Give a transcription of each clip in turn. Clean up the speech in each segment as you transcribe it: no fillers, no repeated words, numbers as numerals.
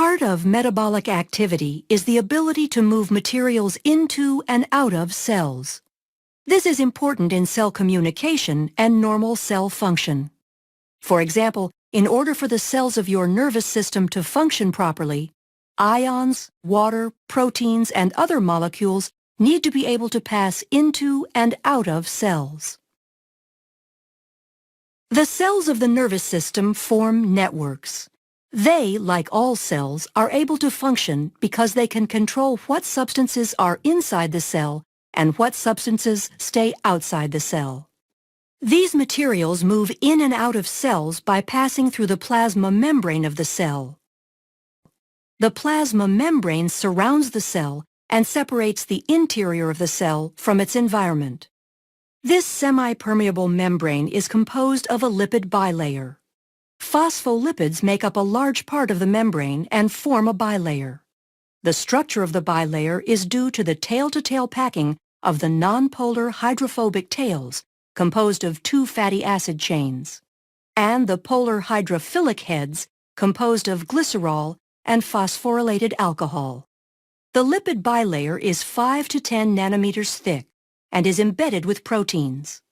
Part of metabolic activity is the ability to move materials into and out of cells. This is important in cell communication and normal cell function. For example, in order for the cells of your nervous system to function properly, ions, water, proteins, and other molecules need to be able to pass into and out of cells. The cells of the nervous system form networks. They, like all cells, are able to function because they can control what substances are inside the cell and what substances stay outside the cell. These materials move in and out of cells by passing through the plasma membrane of the cell. The plasma membrane surrounds the cell and separates the interior of the cell from its environment. This semi-permeable membrane is composed of a lipid bilayer. Phospholipids make up a large part of the membrane and form a bilayer. The structure of the bilayer is due to the tail-to-tail packing of the nonpolar hydrophobic tails, composed of two fatty acid chains, and the polar hydrophilic heads, composed of glycerol and phosphorylated alcohol. The lipid bilayer is 5 to 10 nanometers thick and is embedded with proteins.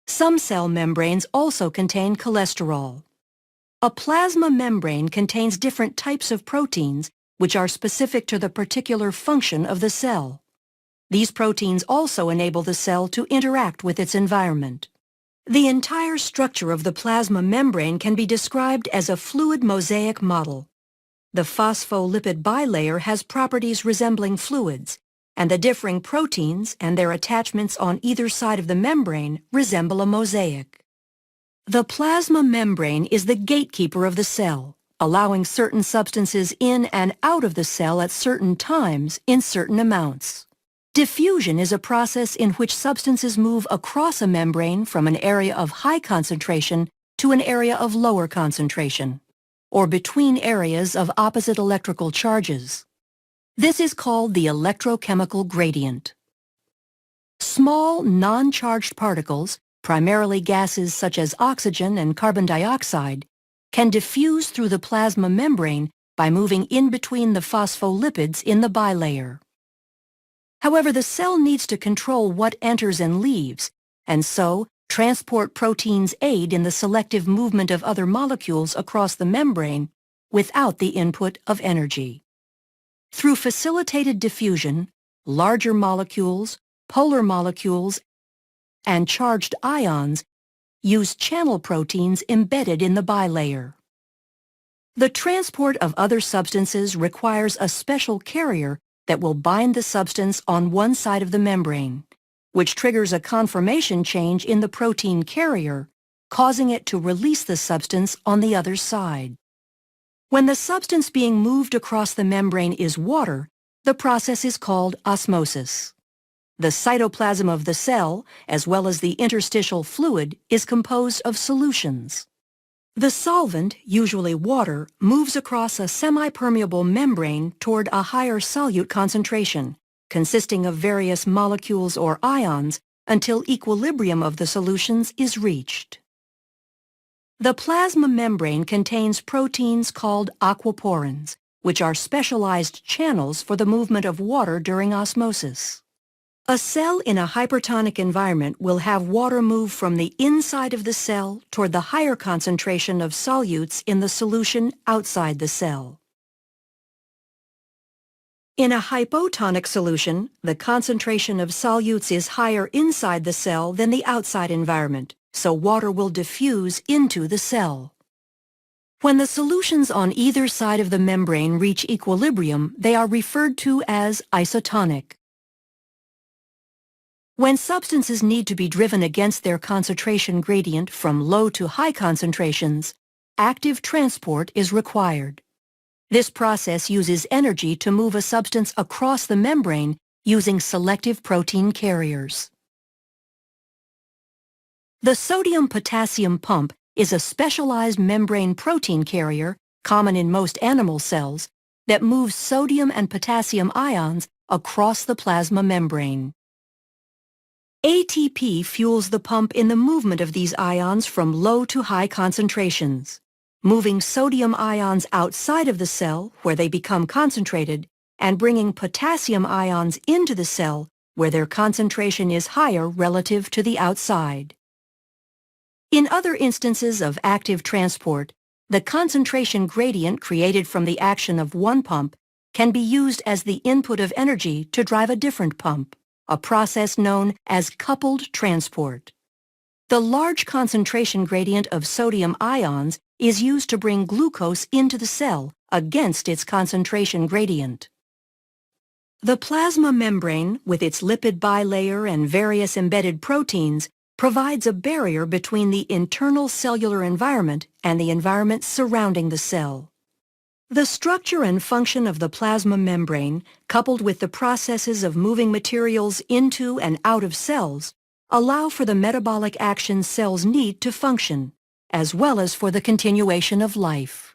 Some cell membranes also contain cholesterol. A plasma membrane contains different types of proteins which are specific to the particular function of the cell. These proteins also enable the cell to interact with its environment. The entire structure of the plasma membrane can be described as a fluid mosaic model. The phospholipid bilayer has properties resembling fluids, and the differing proteins and their attachments on either side of the membrane resemble a mosaic. The plasma membrane is the gatekeeper of the cell, allowing certain substances in and out of the cell at certain times in certain amounts. Diffusion is a process in which substances move across a membrane from an area of high concentration to an area of lower concentration, or between areas of opposite electrical charges. This is called the electrochemical gradient. Small, non-charged particles, primarily gases such as oxygen and carbon dioxide, can diffuse through the plasma membrane by moving in between the phospholipids in the bilayer. However, the cell needs to control what enters and leaves, and so transport proteins aid in the selective movement of other molecules across the membrane without the input of energy. Through facilitated diffusion, larger molecules, polar molecules, and charged ions use channel proteins embedded in the bilayer. The transport of other substances requires a special carrier that will bind the substance on one side of the membrane, which triggers a conformation change in the protein carrier, causing it to release the substance on the other side. When the substance being moved across the membrane is water, the process is called osmosis. The cytoplasm of the cell, as well as the interstitial fluid, is composed of solutions. The solvent, usually water, moves across a semi-permeable membrane toward a higher solute concentration, consisting of various molecules or ions, until equilibrium of the solutions is reached. The plasma membrane contains proteins called aquaporins, which are specialized channels for the movement of water during osmosis. A cell in a hypertonic environment will have water move from the inside of the cell toward the higher concentration of solutes in the solution outside the cell. In a hypotonic solution, the concentration of solutes is higher inside the cell than the outside environment, so water will diffuse into the cell. When the solutions on either side of the membrane reach equilibrium, they are referred to as isotonic. When substances need to be driven against their concentration gradient from low to high concentrations, active transport is required. This process uses energy to move a substance across the membrane using selective protein carriers. The sodium-potassium pump is a specialized membrane protein carrier, common in most animal cells, that moves sodium and potassium ions across the plasma membrane. ATP fuels the pump in the movement of these ions from low to high concentrations. moving sodium ions outside of the cell where they become concentrated and bringing potassium ions into the cell where their concentration is higher relative to the outside. In other instances of active transport, the concentration gradient created from the action of one pump can be used as the input of energy to drive a different pump, a process known as coupled transport. The large concentration gradient of sodium ions is used to bring glucose into the cell against its concentration gradient. The plasma membrane, with its lipid bilayer and various embedded proteins, provides a barrier between the internal cellular environment and the environment surrounding the cell. The structure and function of the plasma membrane, coupled with the processes of moving materials into and out of cells, allow for the metabolic action cells need to function, as well as for the continuation of life.